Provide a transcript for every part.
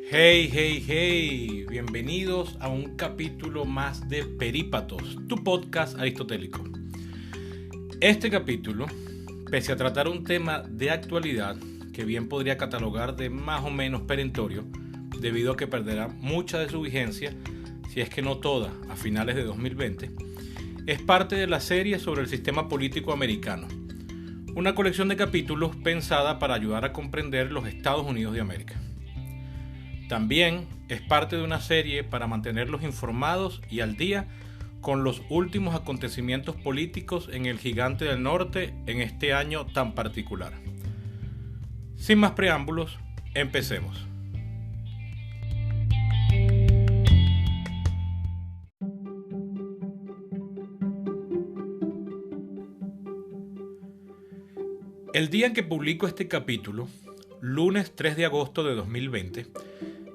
Hey, hey, hey, bienvenidos a un capítulo más de Perípatos, tu podcast aristotélico. Este capítulo, pese a tratar un tema de actualidad que bien podría catalogar de más o menos perentorio, debido a que perderá mucha de su vigencia, si es que no toda, a finales de 2020, es parte de la serie sobre el sistema político americano, una colección de capítulos pensada para ayudar a comprender los Estados Unidos de América. También es parte de una serie para mantenerlos informados y al día con los últimos acontecimientos políticos en el gigante del norte en este año tan particular. Sin más preámbulos, empecemos. El día en que publico este capítulo, lunes 3 de agosto de 2020,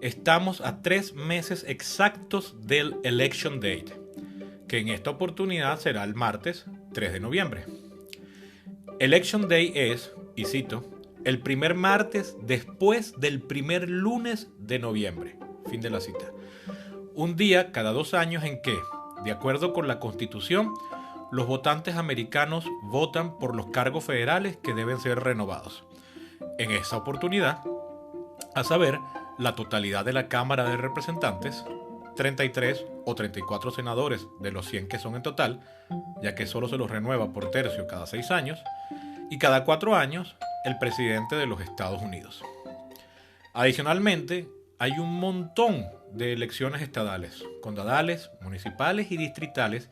estamos a 3 meses exactos del Election Date, que en esta oportunidad será el martes 3 de noviembre. Election Day es, y cito, el primer martes después del primer lunes de noviembre. Fin de la cita. Un día cada 2 años en que, de acuerdo con la Constitución, los votantes americanos votan por los cargos federales que deben ser renovados. En esa oportunidad, a saber, la totalidad de la Cámara de Representantes, 33 o 34 senadores de los 100 que son en total, ya que solo se los renueva por tercio cada 6 años, y cada 4 años el presidente de los Estados Unidos. Adicionalmente, hay un montón de elecciones estadales, condadales, municipales y distritales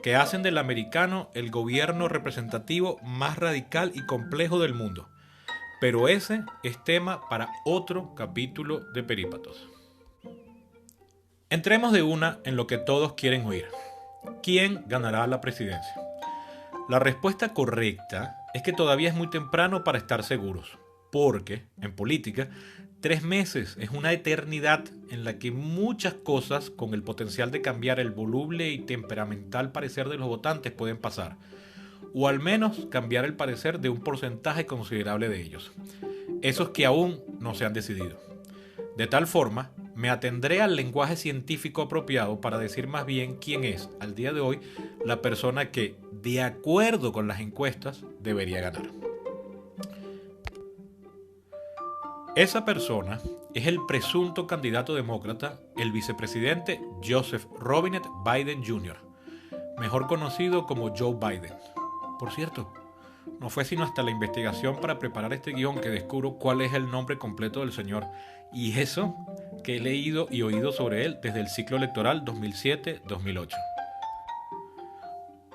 que hacen del americano el gobierno representativo más radical y complejo del mundo. Pero ese es tema para otro capítulo de Perípatos. Entremos de una en lo que todos quieren oír. ¿Quién ganará la presidencia? La respuesta correcta es que todavía es muy temprano para estar seguros, porque, en política, 3 meses es una eternidad en la que muchas cosas con el potencial de cambiar el voluble y temperamental parecer de los votantes pueden pasar, o al menos cambiar el parecer de un porcentaje considerable de ellos, esos que aún no se han decidido. De tal forma, me atendré al lenguaje científico apropiado para decir más bien quién es, al día de hoy, la persona que, de acuerdo con las encuestas, debería ganar. Esa persona es el presunto candidato demócrata, el vicepresidente Joseph Robinette Biden Jr., mejor conocido como Joe Biden. Por cierto, no fue sino hasta la investigación para preparar este guión que descubro cuál es el nombre completo del señor, y eso que he leído y oído sobre él desde el ciclo electoral 2007-2008.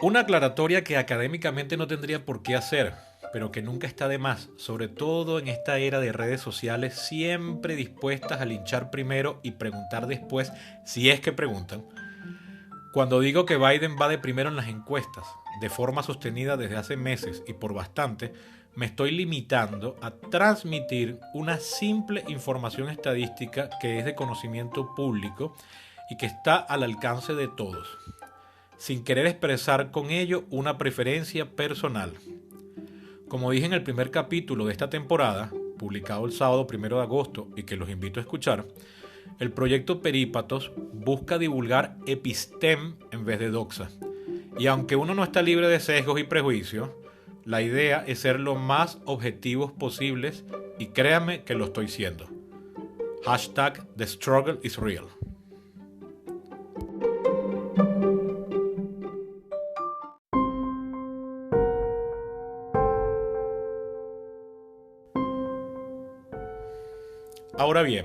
Una aclaratoria que académicamente no tendría por qué hacer, pero que nunca está de más, sobre todo en esta era de redes sociales siempre dispuestas a linchar primero y preguntar después, si es que preguntan. Cuando digo que Biden va de primero en las encuestas, de forma sostenida desde hace meses y por bastante, me estoy limitando a transmitir una simple información estadística que es de conocimiento público y que está al alcance de todos, sin querer expresar con ello una preferencia personal. Como dije en el primer capítulo de esta temporada, publicado el sábado 1 de agosto y que los invito a escuchar, el proyecto Perípatos busca divulgar epistem en vez de doxa. Y aunque uno no está libre de sesgos y prejuicios, la idea es ser lo más objetivos posibles y créame que lo estoy siendo. Hashtag The Struggle is Real. Ahora bien,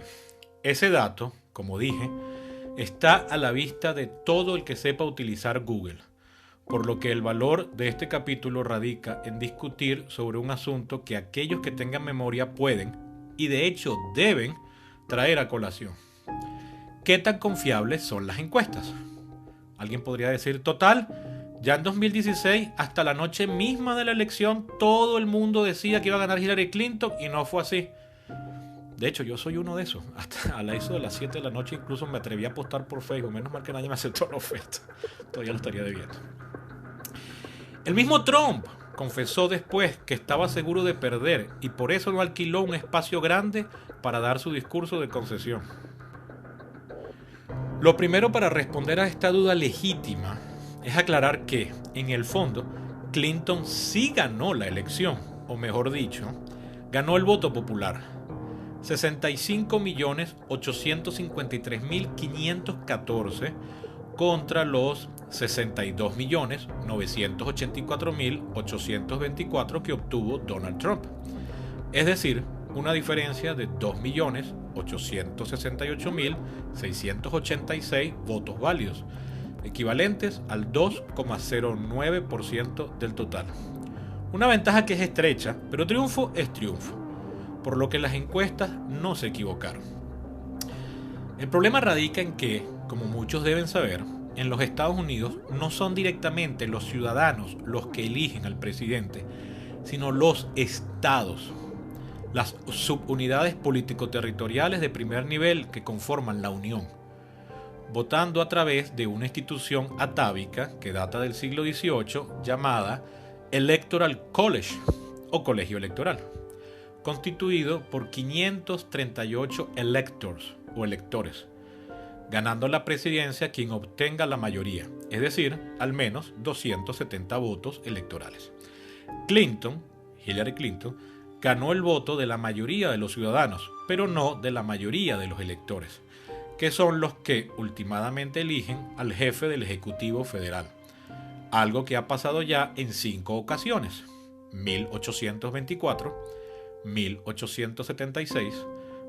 ese dato, como dije, está a la vista de todo el que sepa utilizar Google, por lo que el valor de este capítulo radica en discutir sobre un asunto que aquellos que tengan memoria pueden, y de hecho deben, traer a colación. ¿Qué tan confiables son las encuestas? Alguien podría decir, total, ya en 2016, hasta la noche misma de la elección, todo el mundo decía que iba a ganar Hillary Clinton y no fue así. De hecho, yo soy uno de esos. Hasta a eso de las 7 de la noche incluso me atreví a postar por Facebook. Menos mal que nadie me aceptó la oferta. Todavía lo estaría debiendo. El mismo Trump confesó después que estaba seguro de perder y por eso no alquiló un espacio grande para dar su discurso de concesión. Lo primero para responder a esta duda legítima es aclarar que, en el fondo, Clinton sí ganó la elección, o mejor dicho, ganó el voto popular. 65.853.514 contra los 62.984.824 que obtuvo Donald Trump. Es decir, una diferencia de 2.868.686 votos válidos, equivalentes al 2,09% del total. Una ventaja que es estrecha, pero triunfo es triunfo, por lo que las encuestas no se equivocaron. El problema radica en que, como muchos deben saber, en los Estados Unidos no son directamente los ciudadanos los que eligen al presidente, sino los estados, las subunidades político-territoriales de primer nivel que conforman la Unión, votando a través de una institución atávica que data del siglo XVIII llamada Electoral College o Colegio Electoral, constituido por 538 electors o electores, ganando la presidencia quien obtenga la mayoría, es decir, al menos 270 votos electorales. Hillary Clinton, ganó el voto de la mayoría de los ciudadanos, pero no de la mayoría de los electores, que son los que últimamente eligen al jefe del Ejecutivo Federal, algo que ha pasado ya en 5 ocasiones: 1824, 1876,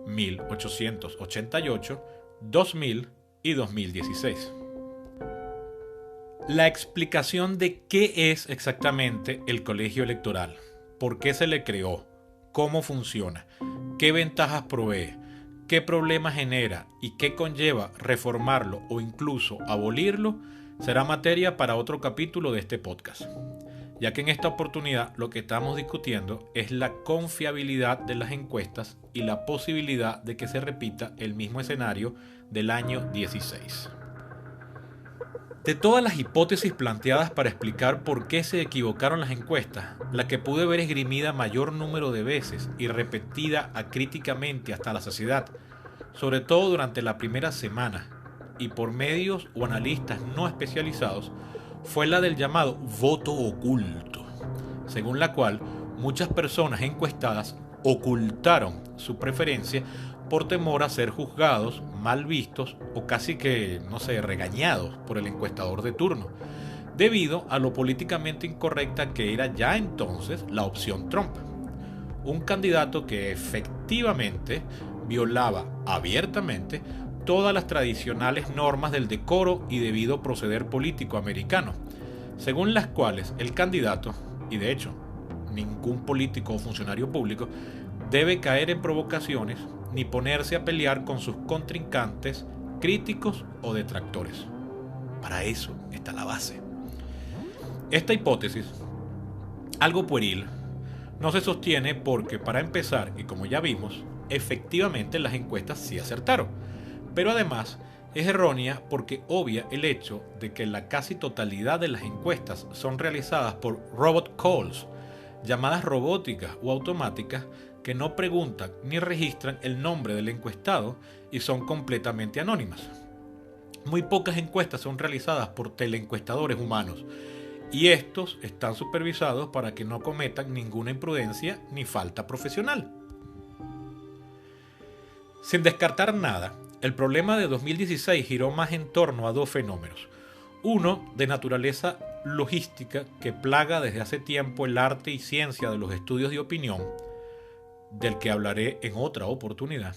1888, 2000 y 2016. La explicación de qué es exactamente el colegio electoral, por qué se le creó, cómo funciona, qué ventajas provee, qué problemas genera y qué conlleva reformarlo o incluso abolirlo, será materia para otro capítulo de este podcast, ya que en esta oportunidad lo que estamos discutiendo es la confiabilidad de las encuestas y la posibilidad de que se repita el mismo escenario del año 16. De todas las hipótesis planteadas para explicar por qué se equivocaron las encuestas, la que pude ver esgrimida mayor número de veces y repetida acríticamente hasta la saciedad, sobre todo durante la primera semana y por medios o analistas no especializados, fue la del llamado voto oculto, según la cual muchas personas encuestadas ocultaron su preferencia por temor a ser juzgados, mal vistos o casi que, regañados por el encuestador de turno, debido a lo políticamente incorrecta que era ya entonces la opción Trump, un candidato que efectivamente violaba abiertamente todas las tradicionales normas del decoro y debido proceder político americano, según las cuales el candidato, y de hecho ningún político o funcionario público, debe caer en provocaciones ni ponerse a pelear con sus contrincantes, críticos o detractores. Para eso está la base. Esta hipótesis, algo pueril, no se sostiene porque, para empezar, y como ya vimos, efectivamente las encuestas sí acertaron, pero además es errónea porque obvia el hecho de que la casi totalidad de las encuestas son realizadas por robot calls, llamadas robóticas o automáticas que no preguntan ni registran el nombre del encuestado y son completamente anónimas. Muy pocas encuestas son realizadas por teleencuestadores humanos y estos están supervisados para que no cometan ninguna imprudencia ni falta profesional. Sin descartar nada, el problema de 2016 giró más en torno a dos fenómenos. Uno, de naturaleza logística, que plaga desde hace tiempo el arte y ciencia de los estudios de opinión, del que hablaré en otra oportunidad.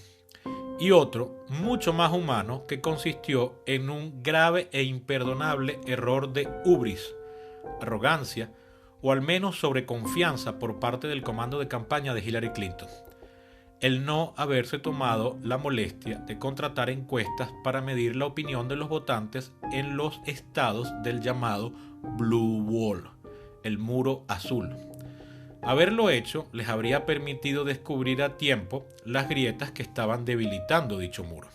Y otro, mucho más humano, que consistió en un grave e imperdonable error de hubris, arrogancia o al menos sobreconfianza por parte del comando de campaña de Hillary Clinton. El no haberse tomado la molestia de contratar encuestas para medir la opinión de los votantes en los estados del llamado Blue Wall, el muro azul. Haberlo hecho les habría permitido descubrir a tiempo las grietas que estaban debilitando dicho muro.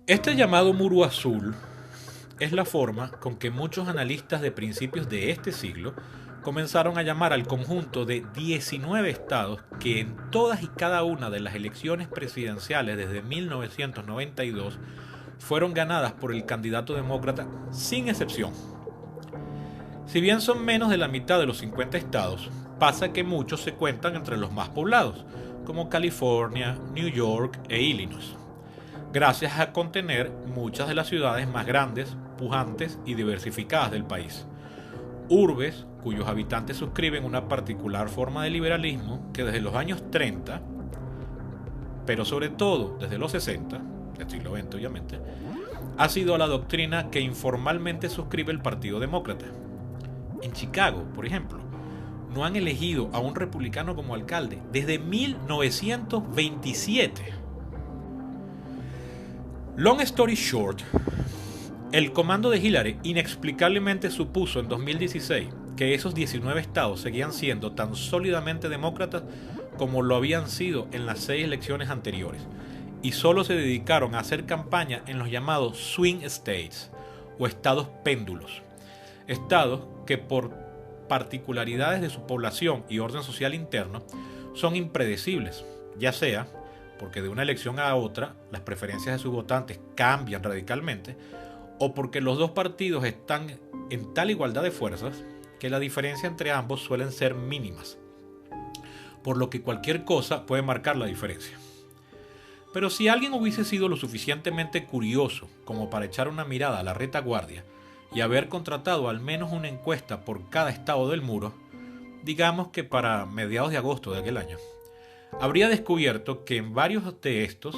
Este llamado muro azul es la forma con que muchos analistas de principios de este siglo comenzaron a llamar al conjunto de 19 estados que en todas y cada una de las elecciones presidenciales desde 1992 fueron ganadas por el candidato demócrata sin excepción. Si bien son menos de la mitad de los 50 estados, pasa que muchos se cuentan entre los más poblados, como California, New York e Illinois, gracias a contener muchas de las ciudades más grandes, pujantes y diversificadas del país. Urbes cuyos habitantes suscriben una particular forma de liberalismo que desde los años 30, pero sobre todo desde los 60, del siglo XX obviamente, ha sido la doctrina que informalmente suscribe el Partido Demócrata. En Chicago, por ejemplo, no han elegido a un republicano como alcalde desde 1927. Long story short, el comando de Hillary inexplicablemente supuso en 2016 que esos 19 estados seguían siendo tan sólidamente demócratas como lo habían sido en las 6 elecciones anteriores, y solo se dedicaron a hacer campaña en los llamados swing states o estados péndulos, estados que por particularidades de su población y orden social interno son impredecibles, ya sea porque de una elección a otra las preferencias de sus votantes cambian radicalmente, o porque los dos partidos están en tal igualdad de fuerzas que la diferencia entre ambos suelen ser mínimas, por lo que cualquier cosa puede marcar la diferencia. Pero si alguien hubiese sido lo suficientemente curioso como para echar una mirada a la retaguardia y haber contratado al menos una encuesta por cada estado del muro, digamos que para mediados de agosto de aquel año, habría descubierto que en varios de estos,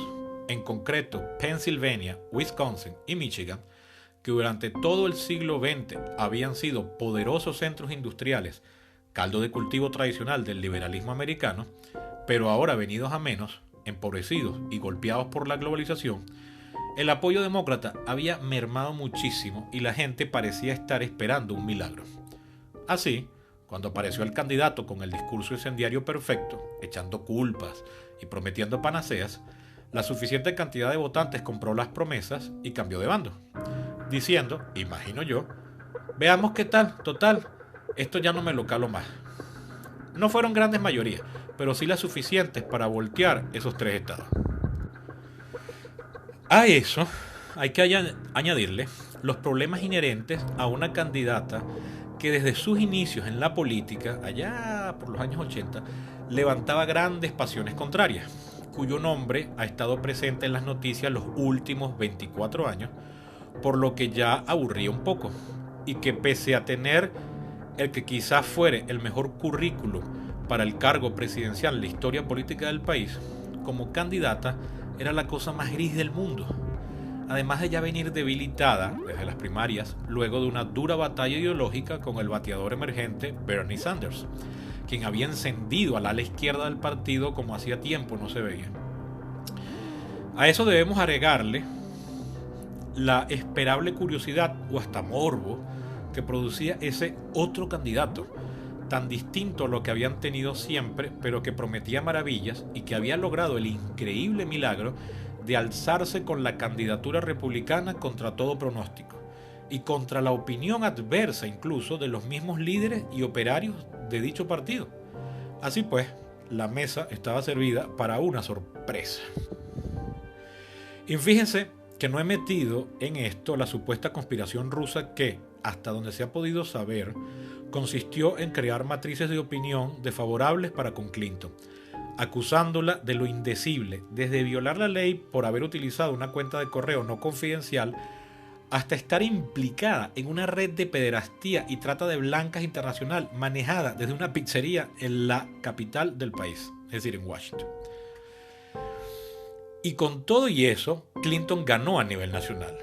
en concreto Pennsylvania, Wisconsin y Michigan, que durante todo el siglo XX habían sido poderosos centros industriales, caldo de cultivo tradicional del liberalismo americano, pero ahora venidos a menos, empobrecidos y golpeados por la globalización, el apoyo demócrata había mermado muchísimo y la gente parecía estar esperando un milagro. Así, cuando apareció el candidato con el discurso incendiario perfecto, echando culpas y prometiendo panaceas, la suficiente cantidad de votantes compró las promesas y cambió de bando, diciendo, imagino yo, veamos qué tal, total, esto ya no me lo calo más. No fueron grandes mayorías, pero sí las suficientes para voltear esos 3 estados. A eso hay que añadirle los problemas inherentes a una candidata que desde sus inicios en la política, allá por los años 80, levantaba grandes pasiones contrarias, cuyo nombre ha estado presente en las noticias los últimos 24 años, por lo que ya aburría un poco, y que pese a tener el que quizás fuere el mejor currículum para el cargo presidencial en la historia política del país, como candidata era la cosa más gris del mundo, además de ya venir debilitada desde las primarias luego de una dura batalla ideológica con el bateador emergente Bernie Sanders, quien había encendido al ala izquierda del partido como hacía tiempo no se veía. A eso debemos agregarle la esperable curiosidad o hasta morbo que producía ese otro candidato, tan distinto a lo que habían tenido siempre, pero que prometía maravillas y que había logrado el increíble milagro de alzarse con la candidatura republicana contra todo pronóstico y contra la opinión adversa incluso de los mismos líderes y operarios de dicho partido. Así pues, la mesa estaba servida para una sorpresa. Y fíjense que no he metido en esto la supuesta conspiración rusa que, hasta donde se ha podido saber, consistió en crear matrices de opinión desfavorables para con Clinton, acusándola de lo indecible, desde violar la ley por haber utilizado una cuenta de correo no confidencial, hasta estar implicada en una red de pederastía y trata de blancas internacional manejada desde una pizzería en la capital del país, es decir, en Washington. Y con todo y eso, Clinton ganó a nivel nacional,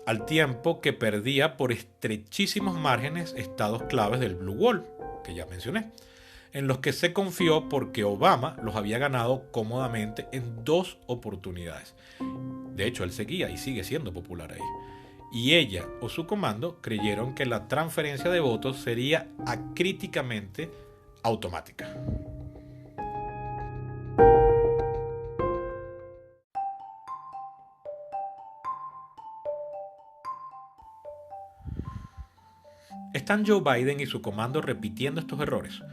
al tiempo que perdía por estrechísimos márgenes estados claves del Blue Wall, que ya mencioné, en los que se confió porque Obama los había ganado cómodamente en 2 oportunidades. De hecho, él seguía y sigue siendo popular ahí. Y ella o su comando creyeron que la transferencia de votos sería acríticamente automática. ¿Están Joe Biden y su comando repitiendo estos errores?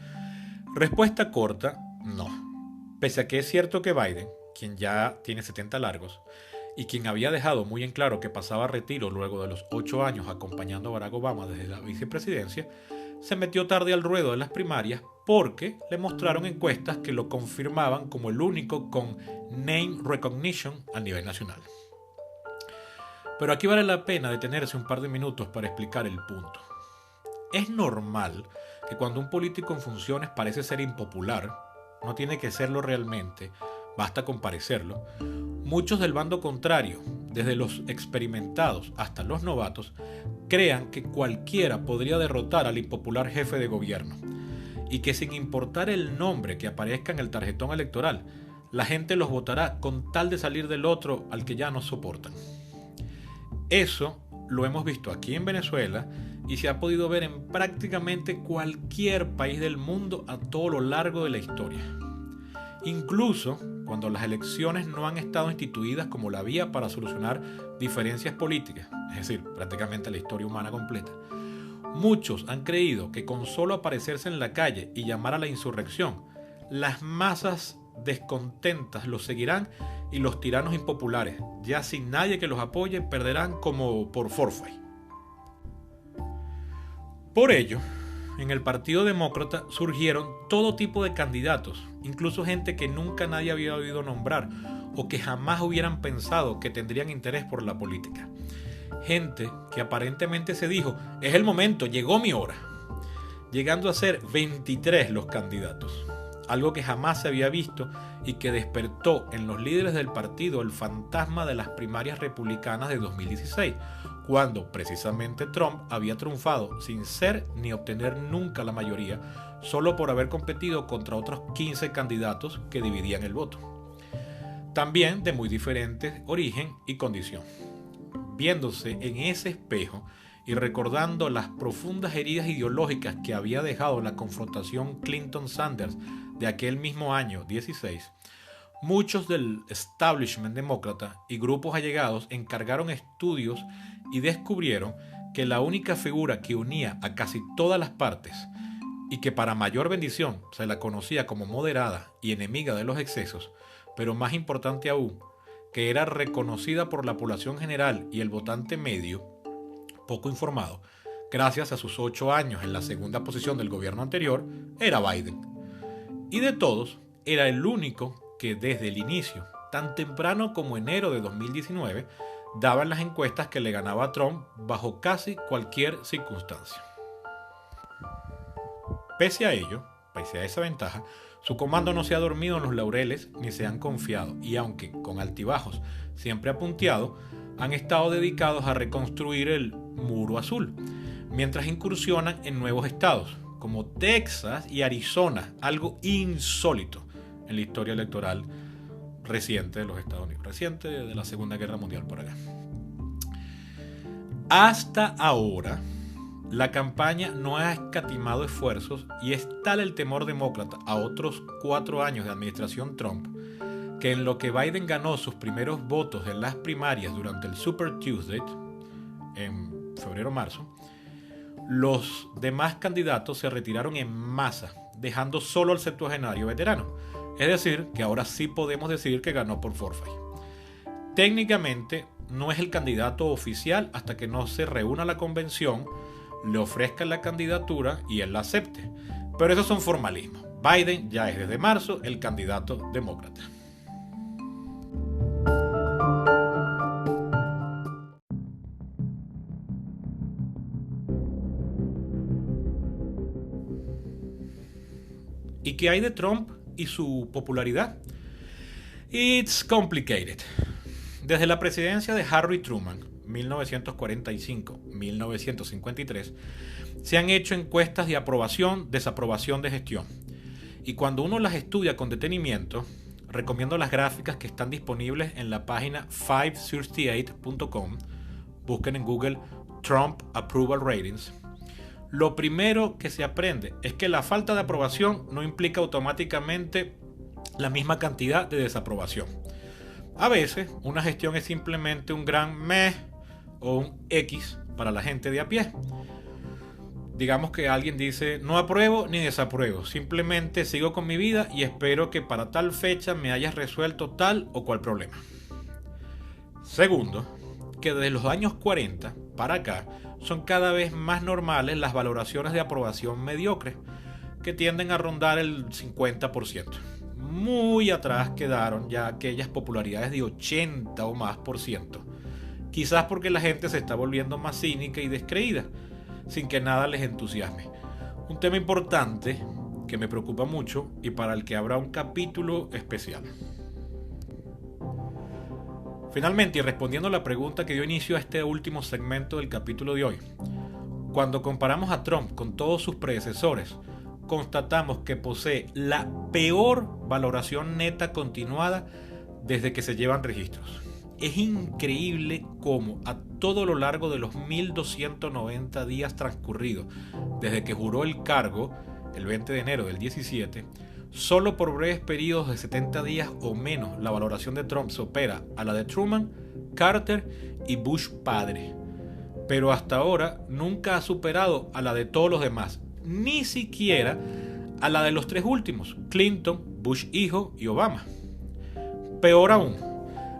Respuesta corta, no. Pese a que es cierto que Biden, quien ya tiene 70 largos, y quien había dejado muy en claro que pasaba a retiro luego de los 8 años acompañando a Barack Obama desde la vicepresidencia, se metió tarde al ruedo de las primarias porque le mostraron encuestas que lo confirmaban como el único con name recognition a nivel nacional. Pero aquí vale la pena detenerse un par de minutos para explicar el punto. Es normal que cuando un político en funciones parece ser impopular, no tiene que serlo realmente, basta con parecerlo, muchos del bando contrario, desde los experimentados hasta los novatos, crean que cualquiera podría derrotar al impopular jefe de gobierno y que sin importar el nombre que aparezca en el tarjetón electoral, la gente los votará con tal de salir del otro al que ya no soportan. Eso lo hemos visto aquí en Venezuela y se ha podido ver en prácticamente cualquier país del mundo a todo lo largo de la historia. Incluso cuando las elecciones no han estado instituidas como la vía para solucionar diferencias políticas, es decir, prácticamente la historia humana completa, muchos han creído que con solo aparecerse en la calle y llamar a la insurrección, las masas descontentas los seguirán y los tiranos impopulares, ya sin nadie que los apoye, perderán como por forfait. Por ello, en el Partido Demócrata surgieron todo tipo de candidatos, incluso gente que nunca nadie había oído nombrar o que jamás hubieran pensado que tendrían interés por la política. Gente que aparentemente se dijo, es el momento, llegó mi hora, llegando a ser 23 los candidatos, algo que jamás se había visto y que despertó en los líderes del partido el fantasma de las primarias republicanas de 2016, cuando precisamente Trump había triunfado sin ser ni obtener nunca la mayoría, solo por haber competido contra otros 15 candidatos que dividían el voto. También de muy diferente origen y condición. Viéndose en ese espejo y recordando las profundas heridas ideológicas que había dejado la confrontación Clinton-Sanders de aquel mismo año 16, muchos del establishment demócrata y grupos allegados encargaron estudios y descubrieron que la única figura que unía a casi todas las partes y que para mayor bendición se la conocía como moderada y enemiga de los excesos, pero más importante aún, que era reconocida por la población general y el votante medio, poco informado, gracias a sus 8 años en la segunda posición del gobierno anterior, era Biden. Y de todos, era el único que desde el inicio, tan temprano como enero de 2019, daban las encuestas que le ganaba a Trump bajo casi cualquier circunstancia. Pese a ello, pese a esa ventaja, su comando no se ha dormido en los laureles ni se han confiado y aunque con altibajos siempre ha punteado, han estado dedicados a reconstruir el muro azul, mientras incursionan en nuevos estados como Texas y Arizona, algo insólito en la historia electoral reciente de los Estados Unidos, reciente de la Segunda Guerra Mundial por acá. Hasta ahora, la campaña no ha escatimado esfuerzos y es tal el temor demócrata a otros 4 años de administración Trump que en lo que Biden ganó sus primeros votos en las primarias durante el Super Tuesday en febrero-marzo, los demás candidatos se retiraron en masa, dejando solo al septuagenario veterano. Es decir, que ahora sí podemos decir que ganó por forfait. Técnicamente no es el candidato oficial hasta que no se reúna la convención, le ofrezcan la candidatura y él la acepte. Pero esos son formalismos. Biden ya es desde marzo el candidato demócrata. ¿Y qué hay de Trump y su popularidad? It's complicated. Desde la presidencia de Harry Truman, 1945-1953, se han hecho encuestas de aprobación, desaprobación de gestión. Y cuando uno las estudia con detenimiento, recomiendo las gráficas que están disponibles en la página 538.com. Busquen en Google Trump Approval Ratings. Lo primero que se aprende es que la falta de aprobación no implica automáticamente la misma cantidad de desaprobación. A veces, una gestión es simplemente un gran meh o un X para la gente de a pie. digamos que alguien dice, no apruebo ni desapruebo, simplemente sigo con mi vida y espero que para tal fecha me hayas resuelto tal o cual problema. Segundo, que desde los años 40 para acá son cada vez más normales las valoraciones de aprobación mediocres, que tienden a rondar el 50%. Muy atrás quedaron ya aquellas popularidades de 80 o más por ciento. Quizás porque la gente se está volviendo más cínica y descreída, sin que nada les entusiasme. Un tema importante que me preocupa mucho y para el que habrá un capítulo especial. Finalmente, y respondiendo a la pregunta que dio inicio a este último segmento del capítulo de hoy, cuando comparamos a Trump con todos sus predecesores, constatamos que posee la peor valoración neta continuada desde que se llevan registros. Es increíble cómo a todo lo largo de los 1290 días transcurridos desde que juró el cargo, el 20 de enero del 17, solo por breves periodos de 70 días o menos la valoración de Trump supera a la de Truman, Carter y Bush padre. Pero hasta ahora nunca ha superado a la de todos los demás, ni siquiera a la de los tres últimos, Clinton, Bush hijo y Obama. Peor aún,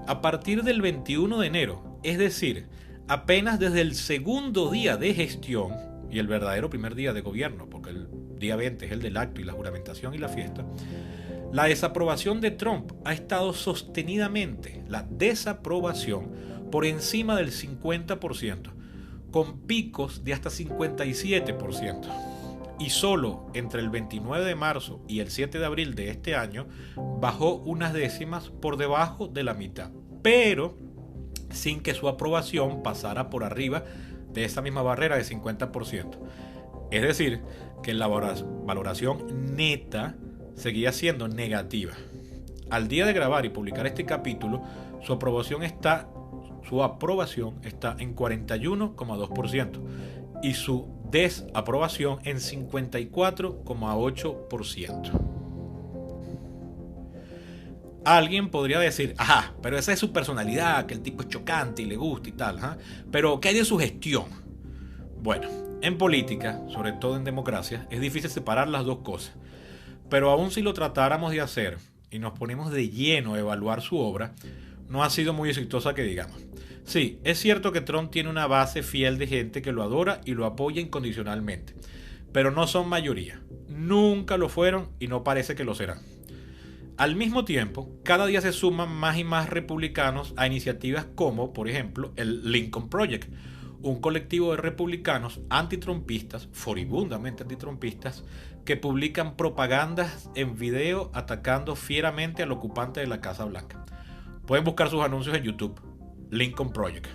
a partir del 21 de enero, es decir, apenas desde el segundo día de gestión y el verdadero primer día de gobierno, porque el día 20 es el del acto y la juramentación y la fiesta, la desaprobación de Trump ha estado sostenidamente, la desaprobación, por encima del 50%, con picos de hasta 57%. Y solo entre el 29 de marzo y el 7 de abril de este año bajó unas décimas por debajo de la mitad, pero sin que su aprobación pasara por arriba de esa misma barrera de 50%. Es decir, que la valoración neta seguía siendo negativa. Al día de grabar y publicar este capítulo, su aprobación está en 41,2% y su desaprobación en 54,8%. Alguien podría decir, ajá, pero esa es su personalidad, que el tipo es chocante y le gusta y tal, ¿eh? Pero ¿qué hay de su gestión? Bueno, en política, sobre todo en democracia, es difícil separar las dos cosas. Pero aun si lo tratáramos de hacer y nos ponemos de lleno a evaluar su obra, no ha sido muy exitosa que digamos. Sí, es cierto que Trump tiene una base fiel de gente que lo adora y lo apoya incondicionalmente, pero no son mayoría. Nunca lo fueron y no parece que lo serán. Al mismo tiempo, cada día se suman más y más republicanos a iniciativas como, por ejemplo, el Lincoln Project, un colectivo de republicanos antitrumpistas, furibundamente antitrumpistas, que publican propagandas en video atacando fieramente al ocupante de la Casa Blanca. Pueden buscar sus anuncios en YouTube. Lincoln Project.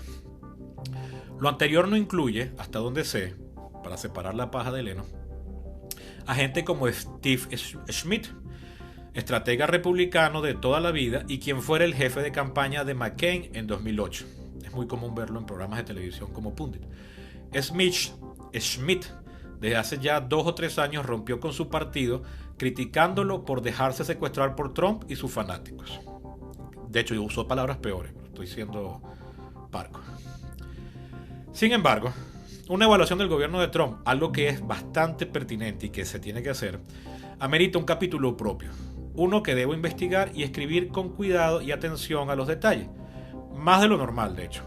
Lo anterior no incluye, hasta donde sé, para separar la paja del heno, a gente como Steve Schmidt, estratega republicano de toda la vida y quien fuera el jefe de campaña de McCain en 2008. Es muy común verlo en programas de televisión como pundit. Schmidt, desde hace ya 2 o 3 años, rompió con su partido criticándolo por dejarse secuestrar por Trump y sus fanáticos. De hecho, usó palabras peores, pero estoy siendo parco. Sin embargo, una evaluación del gobierno de Trump, algo que es bastante pertinente y que se tiene que hacer, amerita un capítulo propio. Uno que debo investigar y escribir con cuidado y atención a los detalles. Más de lo normal, de hecho,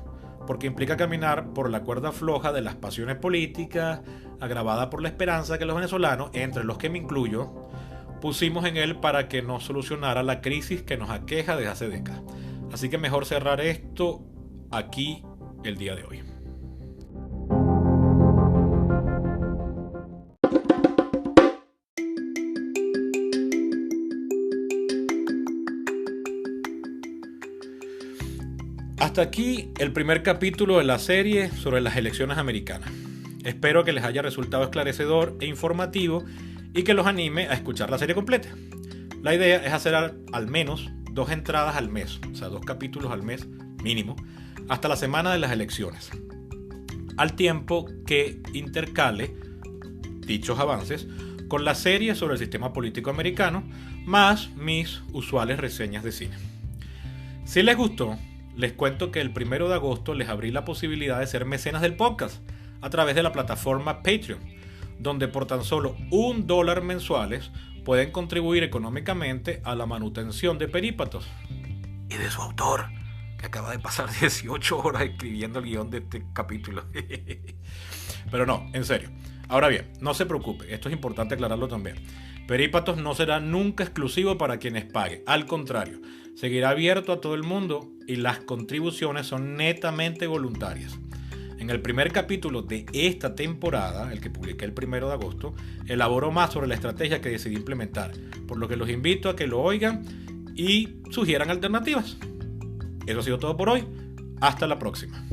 porque implica caminar por la cuerda floja de las pasiones políticas, agravada por la esperanza que los venezolanos, entre los que me incluyo, pusimos en él para que nos solucionara la crisis que nos aqueja desde hace décadas. Así que mejor cerrar esto aquí el día de hoy. Hasta aquí el primer capítulo de la serie sobre las elecciones americanas. Espero que les haya resultado esclarecedor e informativo y que los anime a escuchar la serie completa. La idea es hacer al menos 2 entradas al mes, o sea, 2 capítulos al mes mínimo, hasta la semana de las elecciones, al tiempo que intercale dichos avances con la serie sobre el sistema político americano, más mis usuales reseñas de cine. Si les gustó, les cuento que el 1 de agosto les abrí la posibilidad de ser mecenas del podcast a través de la plataforma Patreon, donde por tan solo $1 mensuales pueden contribuir económicamente a la manutención de Perípatos y de su autor, que acaba de pasar 18 horas escribiendo el guión de este capítulo. Pero no, en serio. Ahora bien, no se preocupe, esto es importante aclararlo también. Perípatos no será nunca exclusivo para quienes paguen. Al contrario, seguirá abierto a todo el mundo y las contribuciones son netamente voluntarias. En el primer capítulo de esta temporada, el que publiqué el 1 de agosto, elaboro más sobre la estrategia que decidí implementar, por lo que los invito a que lo oigan y sugieran alternativas. Eso ha sido todo por hoy. Hasta la próxima.